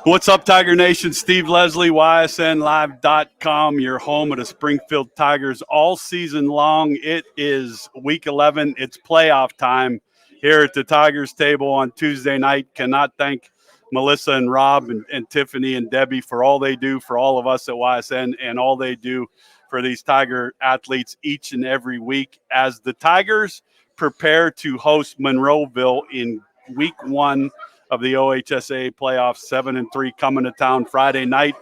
What's up, Tiger Nation? Steve Leslie, YSNLive.com, your home of the Springfield Tigers all season long. It is week 11. It's playoff time here at the Tigers table on Tuesday night. Cannot thank Melissa and Rob and Tiffany and Debbie for all they do for all of us at YSN and all they do for these Tiger athletes each and every week as the Tigers prepare to host Monroeville in week 1 of the OHSAA Playoffs. 7-3 coming to town Friday night.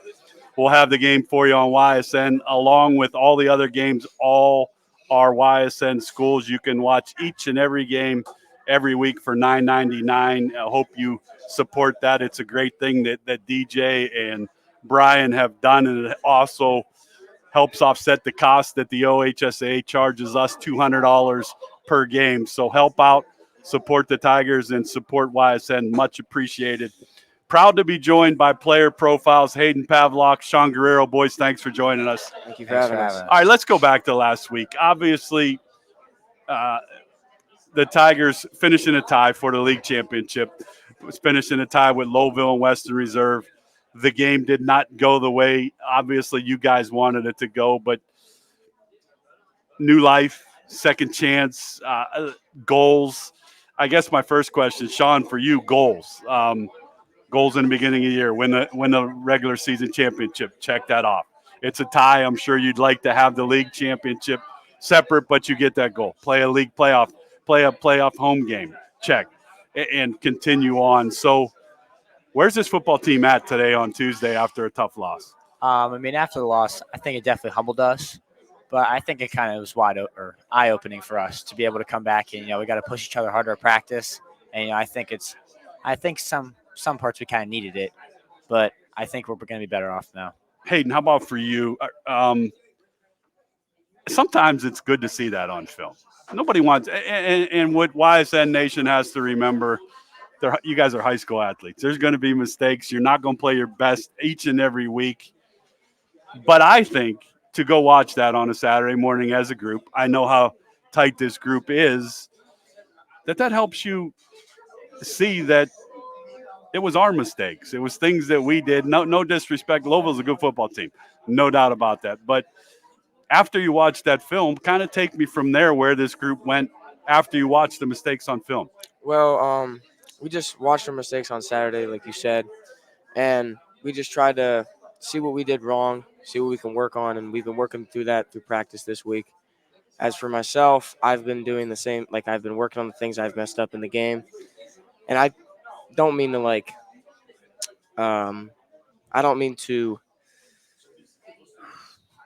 We'll have the game for you on YSN along with all the other games. All our YSN schools. You can watch each and every game every week for $9.99. I hope you support that. It's a great thing that DJ and Brian have done, and it also helps offset the cost that the OHSAA charges us, $200 per game. So help out, support the Tigers, and support YSN. Much appreciated. Proud to be joined by Player Profiles, Hayden, Pavlock, Sean Guerriero. Boys, thanks for joining us. Thank you for having us. All right, let's go back to last week. Obviously, the Tigers finishing a tie for the league championship. It was finishing a tie with Lowellville and Western Reserve. The game did not go the way, obviously, you guys wanted it to go, but new life, second chance, goals. I guess my first question, Sean, for you, goals. Goals in the beginning of the year, win the regular season championship. Check that off. It's a tie. I'm sure you'd like to have the league championship separate, but you get that goal. Play a league playoff, play a playoff home game. Check. And continue on. So where's this football team at today on Tuesday after a tough loss? After the loss, I think it definitely humbled us, but I think it kind of was eye-opening for us to be able to come back and, we got to push each other harder at practice. And, I think some parts we kind of needed it, but I think we're going to be better off now. Hayden, how about for you? Sometimes it's good to see that on film. Nobody wants, and what YSN Nation has to remember, you guys are high school athletes. There's going to be mistakes. You're not going to play your best each and every week. But I think to go watch that on a Saturday morning as a group, I know how tight this group is, that helps you see that it was our mistakes. It was things that we did. No disrespect. Lowellville's a good football team. No doubt about that. But after you watch that film, kind of take me from there where this group went after you watched the mistakes on film. Well, we just watched our mistakes on Saturday, like you said, and we just tried to see what we did wrong, see what we can work on, and we've been working through that through practice this week. As for myself, I've been doing the same. Like, I've been working on the things I've messed up in the game, and I don't mean to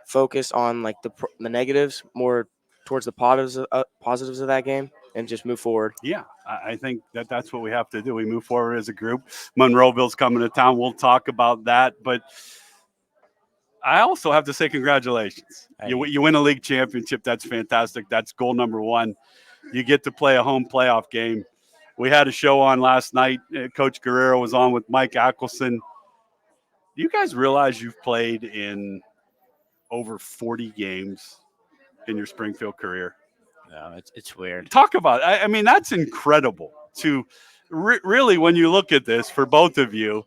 focus on the negatives, more towards the positives of that game, and just move forward. Yeah, I think that's what we have to do. We move forward as a group. Monroeville's coming to town. We'll talk about that. But I also have to say congratulations. You win a league championship. That's fantastic. That's goal number 1. You get to play a home playoff game. We had a show on last night. Coach Guerriero was on with Mike Ackelson. Do you guys realize you've played in over 40 games in your Springfield career? No, it's weird. Talk about it. That's incredible to really, when you look at this for both of you,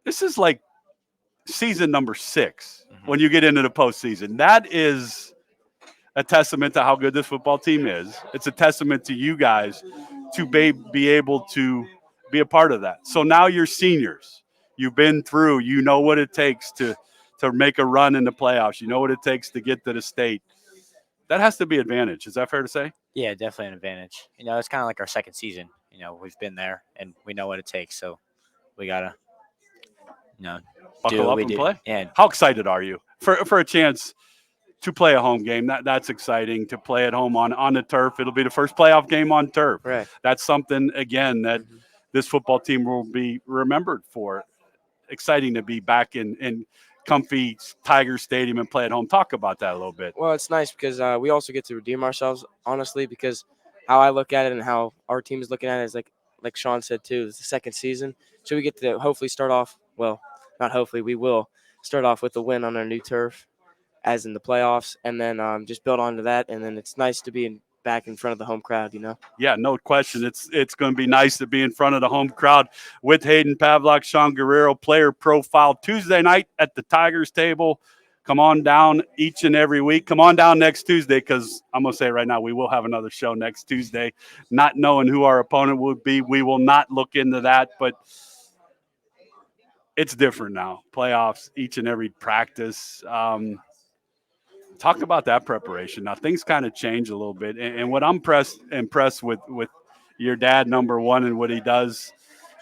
this is like season number 6 when you get into the postseason. That is a testament to how good this football team is. It's a testament to you guys to be able to be a part of that. So now you're seniors. You've been through, you know what it takes to make a run in the playoffs. You know what it takes to get to the state. That has to be an advantage. Is that fair to say? Yeah, definitely an advantage. It's kind of like our second season. We've been there and we know what it takes. So we got to, buckle up and play. Yeah. How excited are you for a chance to play a home game? That's exciting to play at home on the turf. It'll be the first playoff game on turf. Right. That's something, again, that this football team will be remembered for. Exciting to be back in comfy Tiger Stadium and play at home. Talk about that a little bit. Well, it's nice because we also get to redeem ourselves, honestly, because how I look at it and how our team is looking at it is like Sean said too, it's the second season. So we get to hopefully start off, well, not hopefully, we will start off with a win on our new turf as in the playoffs, and then just build onto that. And then it's nice to be back in front of the home crowd, Yeah, no question. It's going to be nice to be in front of the home crowd with Hayden, Pavlock, Sean Guerriero, player profile Tuesday night at the Tigers table. Come on down each and every week. Come on down next Tuesday, because I'm going to say right now, we will have another show next Tuesday. Not knowing who our opponent will be, we will not look into that, but it's different now. Playoffs, each and every practice. Talk about that preparation. Now, things kind of change a little bit. And what I'm impressed with your dad, number one, and what he does,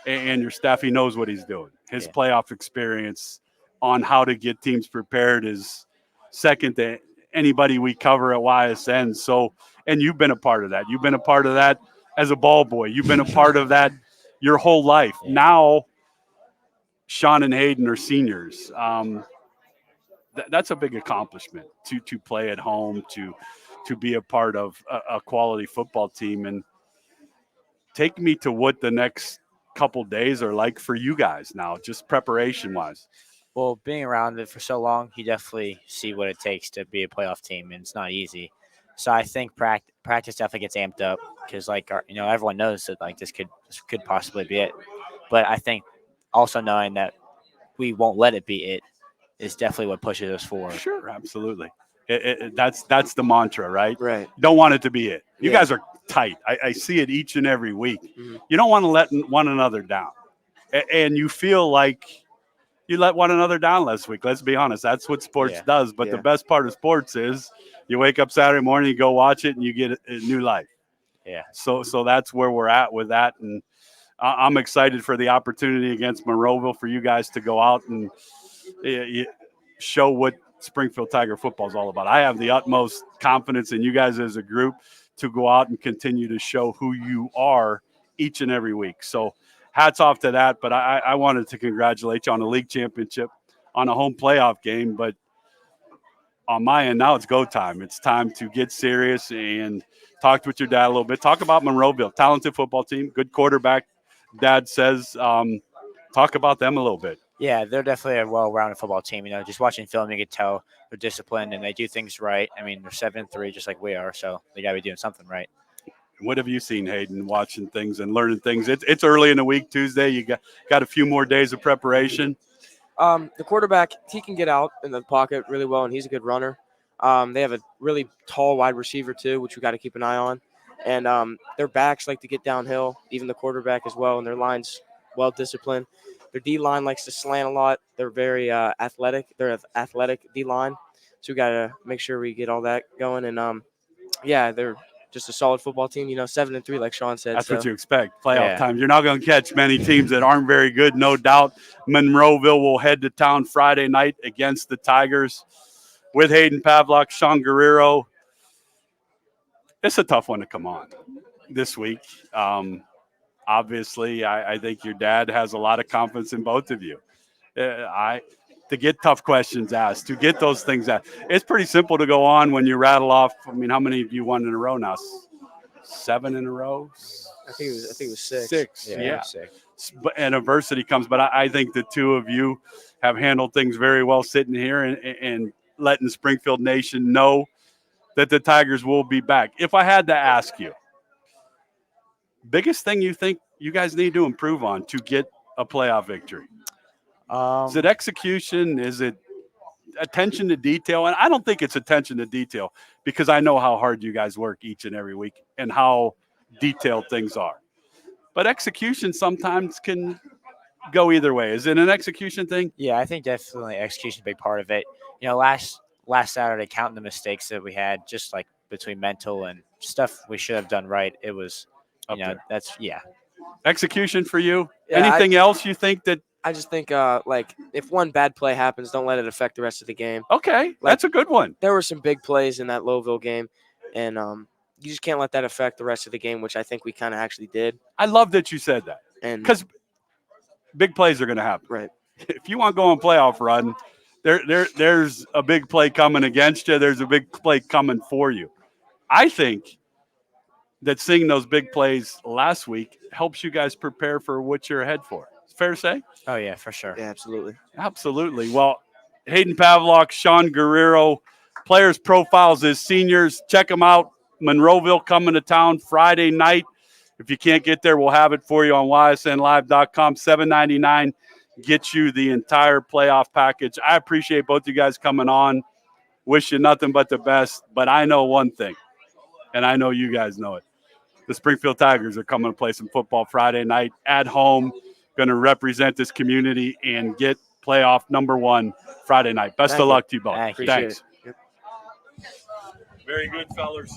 and your staff, he knows what he's doing. His playoff experience on how to get teams prepared is second to anybody we cover at YSN. So, and you've been a part of that. You've been a part of that as a ball boy. You've been a part of that your whole life. Now, Sean and Hayden are seniors. That's a big accomplishment to play at home, to be a part of a quality football team. And take me to what the next couple days are like for you guys now, just preparation wise. Well, being around it for so long, you definitely see what it takes to be a playoff team, and it's not easy. So I think practice definitely gets amped up because, everyone knows that this could possibly be it. But I think also knowing that we won't let it be it is definitely what pushes us forward. Sure, absolutely. That's the mantra, right? Right. Don't want it to be it. You guys are tight. I see it each and every week. Mm-hmm. You don't want to let one another down, and you feel like you let one another down last week. Let's be honest. That's what sports does. But the best part of sports is you wake up Saturday morning, you go watch it, and you get a new life. Yeah. So that's where we're at with that. And I'm excited for the opportunity against Monroeville for you guys to go out and show what Springfield Tiger football is all about. I have the utmost confidence in you guys as a group to go out and continue to show who you are each and every week. So hats off to that. But I wanted to congratulate you on the league championship, on a home playoff game. But on my end, now it's go time. It's time to get serious and talk with your dad a little bit. Talk about Monroeville, talented football team, good quarterback, Dad says. Talk about them a little bit. Yeah, they're definitely a well-rounded football team. Just watching film, you can tell they're disciplined and they do things right. I mean, they're 7-3 just like we are, so they got to be doing something right. What have you seen, Hayden, watching things and learning things? It's early in the week, Tuesday. You got a few more days of preparation. The quarterback, he can get out in the pocket really well, and he's a good runner. They have a really tall wide receiver, too, which we got to keep an eye on. And their backs like to get downhill, even the quarterback as well, and their line's well-disciplined. Their D-line likes to slant a lot. They're very athletic. They're an athletic D-line, so we got to make sure we get all that going. And, they're just a solid football team, 7-3, like Sean said. That's what you expect, playoff time. You're not going to catch many teams that aren't very good, no doubt. Monroeville will head to town Friday night against the Tigers with Hayden, Pavlock, Sean Guerriero. It's a tough one to come on this week. Obviously, I think your dad has a lot of confidence in both of you. To get tough questions asked, to get those things asked. It's pretty simple to go on when you rattle off. I mean, how many have you won in a row now? 7 in a row? I think it was 6. 6, yeah. 6. And adversity comes, but I think the two of you have handled things very well sitting here and letting Springfield Nation know that the Tigers will be back. If I had to ask you, biggest thing you think you guys need to improve on to get a playoff victory? Is it execution? Is it attention to detail? And I don't think it's attention to detail because I know how hard you guys work each and every week and how detailed things are. But execution sometimes can go either way. Is it an execution thing? Yeah, I think definitely execution is a big part of it. Last Saturday, counting the mistakes that we had, just like between mental and stuff we should have done right, it was, Execution for you? Yeah, Anything else you think that? I just think, if one bad play happens, don't let it affect the rest of the game. Okay, that's a good one. There were some big plays in that Lowellville game, and you just can't let that affect the rest of the game, which I think we kind of actually did. I love that you said that. And because big plays are going to happen. Right. If you want to go on playoff run, there's a big play coming against you. There's a big play coming for you. I think that seeing those big plays last week helps you guys prepare for what you're ahead for. Fair to say? Oh, yeah, for sure. Yeah, absolutely. Absolutely. Well, Hayden Pavlock, Sean Guerriero, players' profiles as seniors. Check them out. Monroeville coming to town Friday night. If you can't get there, we'll have it for you on ysnlive.com. $7.99 gets you the entire playoff package. I appreciate both you guys coming on. Wish you nothing but the best. But I know one thing, and I know you guys know it. The Springfield Tigers are coming to play some football Friday night at home, going to represent this community and get playoff number 1 Friday night. Best of luck to you both. Thanks. Thanks. Very good, fellas.